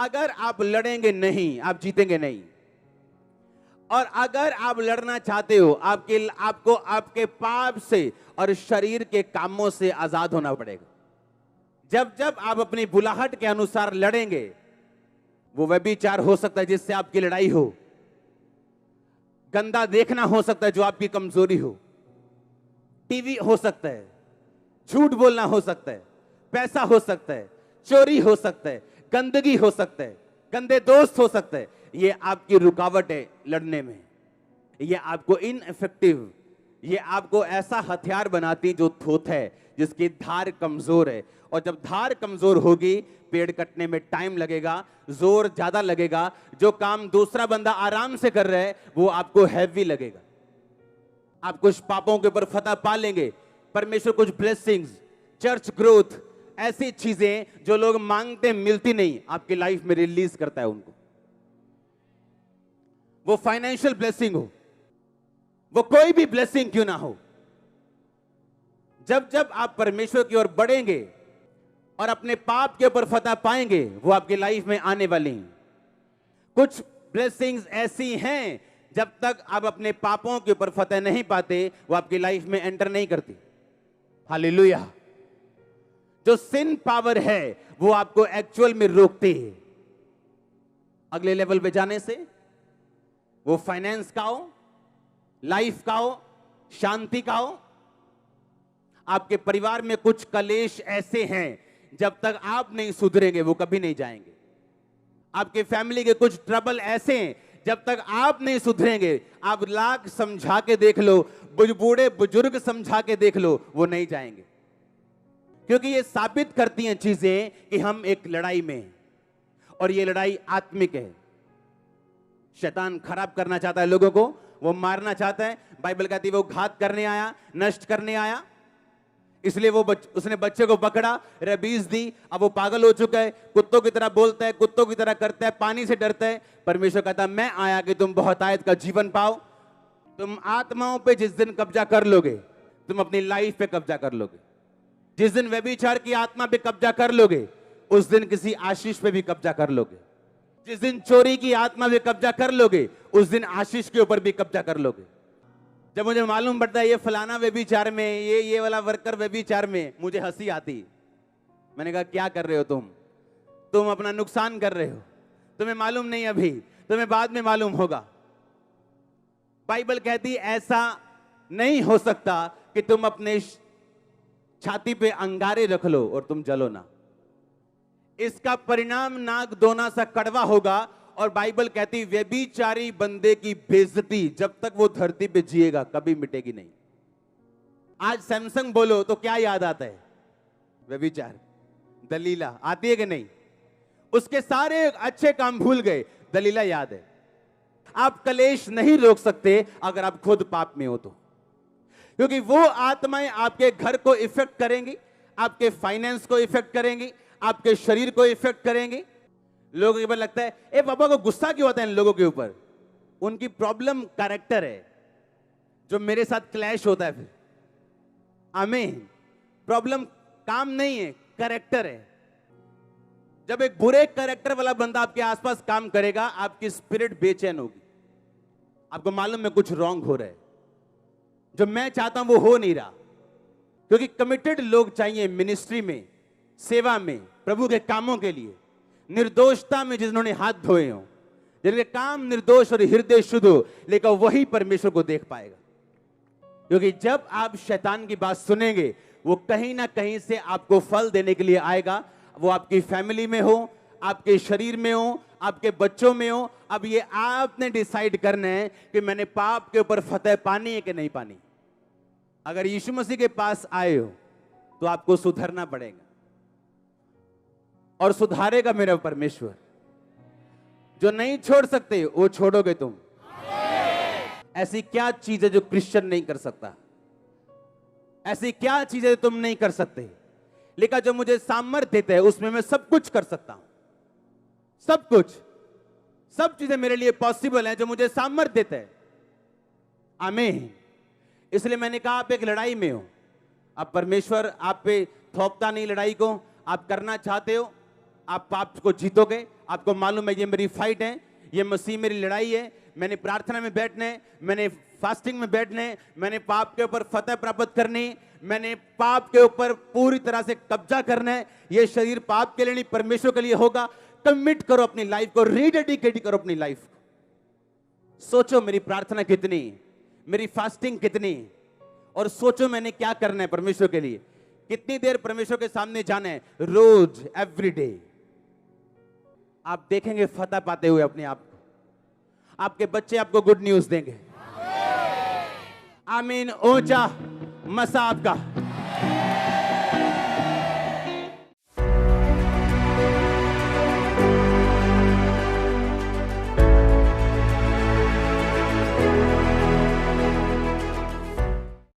अगर आप लड़ेंगे नहीं, आप जीतेंगे नहीं। और अगर आप लड़ना चाहते हो, आपको आपके पाप से और शरीर के कामों से आजाद होना पड़ेगा। जब जब आप अपनी बुलाहट के अनुसार लड़ेंगे, वो व्यभिचार हो सकता है जिससे आपकी लड़ाई हो, गंदा देखना हो सकता है जो आपकी कमजोरी हो, टीवी हो सकता है, झूठ बोलना हो सकता है, पैसा हो सकता है, चोरी हो सकता है, गंदगी हो सकता है, गंदे दोस्त हो सकते हैं। ये आपकी रुकावट है लड़ने में, ये आपको इनइफेक्टिव, ये आपको ऐसा हथियार बनाती जो थोथ है जिसकी धार कमजोर है। और जब धार कमजोर होगी, पेड़ कटने में टाइम लगेगा, जोर ज्यादा लगेगा, जो काम दूसरा बंदा आराम से कर रहा है वो आपको हैवी लगेगा। आप कुछ पापों के ऊपर फतह पा लेंगे, परमेश्वर कुछ ब्लेसिंग्स, चर्च ग्रोथ, ऐसी चीजें जो लोग मांगते मिलती नहीं, आपकी लाइफ में रिलीज करता है उनको। वो फाइनेंशियल ब्लेसिंग हो, वो कोई भी ब्लेसिंग क्यों ना हो, जब जब आप परमेश्वर की ओर बढ़ेंगे और अपने पाप के ऊपर फतह पाएंगे, वो आपकी लाइफ में आने वाली हैं। कुछ ब्लेसिंग्स ऐसी हैं, जब तक आप अपने पापों के ऊपर फतह नहीं पाते, वो आपकी लाइफ में एंटर नहीं करती। हालेलुया। जो सिन पावर है वो आपको एक्चुअल में रोकती है अगले लेवल पे जाने से। वो फाइनेंस का हो, लाइफ का हो, शांति का हो। आपके परिवार में कुछ कलेश ऐसे हैं, जब तक आप नहीं सुधरेंगे वो कभी नहीं जाएंगे। आपके फैमिली के कुछ ट्रबल ऐसे हैं, जब तक आप नहीं सुधरेंगे, आप लाख समझा के देख लो, बूढ़े बुजुर्ग समझा के देख लो, वो नहीं जाएंगे। क्योंकि ये साबित करती हैं चीजें कि हम एक लड़ाई में हैं, और ये लड़ाई आत्मिक है। शैतान खराब करना चाहता है लोगों को, वो मारना चाहता है। बाइबल कहती है वो घात करने आया, नष्ट करने आया, इसलिए उसने बच्चे को पकड़ा, रबीज दी, अब वो पागल हो चुका है, कुत्तों की तरह बोलता है, कुत्तों की तरह करता है, पानी से डरता है। परमेश्वर कहता है मैं आया कि तुम बहुतायत का जीवन पाओ। तुम आत्माओं पे जिस दिन कब्जा कर लोगे, तुम अपनी लाइफ पे कब्जा कर लोगे। जिस दिन व्यभिचार की आत्मा पे कब्जा कर लोगे, उस दिन किसी आशीष पे भी कब्जा कर लोगे। जिस दिन चोरी की आत्मा पे कब्जा कर लोगे, उस दिन आशीष के ऊपर भी कब्जा कर लोगे। जब मुझे मालूम पड़ता है ये फलाना व्यभिचार में, ये वाला वर्कर व्यभिचार में, मुझे हंसी आती। मैंने कहा क्या कर रहे हो तुम अपना नुकसान कर रहे हो, तुम्हें मालूम नहीं, अभी तुम्हें बाद में मालूम होगा। बाइबल कहती ऐसा नहीं हो सकता कि तुम अपने छाती पे अंगारे रख लो और तुम जलो ना। इसका परिणाम नाक दोना सा कड़वा होगा। और बाइबल कहती व्यभिचारी बंदे की बेइज्जती जब तक वो धरती पे जिएगा कभी मिटेगी नहीं। आज सैमसंग बोलो तो क्या याद आता है? व्यभिचार, दलीला आती है कि नहीं? उसके सारे अच्छे काम भूल गए, दलीला याद है। आप कलेश नहीं रोक सकते अगर आप खुद पाप में हो तो, क्योंकि वो आत्माएं आपके घर को इफेक्ट करेंगी, आपके फाइनेंस को इफेक्ट करेंगी, आपके शरीर को इफेक्ट करेंगी। लोगों के ऊपर लगता है ए बाबा को गुस्सा क्यों आता है इन लोगों के ऊपर? उनकी प्रॉब्लम कैरेक्टर है जो मेरे साथ क्लैश होता है फिर। आमीन। प्रॉब्लम काम नहीं है, कैरेक्टर है। जब एक बुरे कैरेक्टर वाला बंदा आपके आसपास काम करेगा, आपकी स्पिरिट बेचैन होगी, आपको मालूम है कुछ रॉन्ग हो रहा है, जो मैं चाहता हूं वो हो नहीं रहा। क्योंकि कमिटेड लोग चाहिए मिनिस्ट्री में, सेवा में, प्रभु के कामों के लिए, निर्दोषता में जिन्होंने हाथ धोए हो, जिनके काम निर्दोष और हृदय शुद्ध हो, लेकिन वही परमेश्वर को देख पाएगा। क्योंकि जब आप शैतान की बात सुनेंगे, वो कहीं ना कहीं से आपको फल देने के लिए आएगा। वो आपकी फैमिली में हो, आपके शरीर में हो, आपके बच्चों में हो। अब ये आपने डिसाइड करना है कि मैंने पाप के ऊपर फतह पानी है कि नहीं पानी। अगर यीशु मसीह के पास आए हो तो आपको सुधरना पड़ेगा, और सुधारेगा मेरा परमेश्वर। जो नहीं छोड़ सकते वो छोड़ोगे तुम। ऐसी क्या चीज है जो क्रिश्चियन नहीं कर सकता? ऐसी क्या चीज है जो तुम नहीं कर सकते? लेकिन जो मुझे सामर्थ्य देता है उसमें मैं सब कुछ कर सकता हूं। सब कुछ, सब चीजें मेरे लिए पॉसिबल हैं जो मुझे सामर्थ्य देता है। आमीन। इसलिए मैंने कहा आप एक लड़ाई में हो। अब परमेश्वर आप पे थोपता नहीं लड़ाई को, आप करना चाहते हो आप पाप को जीतोगे। आपको मालूम है ये मेरी फाइट है, ये मसीह मेरी लड़ाई है, मैंने प्रार्थना में बैठना है, मैंने फास्टिंग में बैठना है, मैंने पाप के ऊपर फतह प्राप्त करनी, मैंने पाप के ऊपर पूरी तरह से कब्जा करना है। ये शरीर पाप के लिए नहीं, परमेश्वर के लिए होगा। कमिट करो अपनी लाइफ को, रीडेडिकेट करो अपनी लाइफ को। सोचो मेरी प्रार्थना कितनी, मेरी फास्टिंग कितनी, और सोचो मैंने क्या करना है परमेश्वर के लिए, कितनी देर परमेश्वर के सामने जाना है, रोज, एवरी डे। आप देखेंगे फतह पाते हुए अपने आप को। आपके बच्चे आपको गुड न्यूज देंगे। आमीन। ऊंचा मसाब का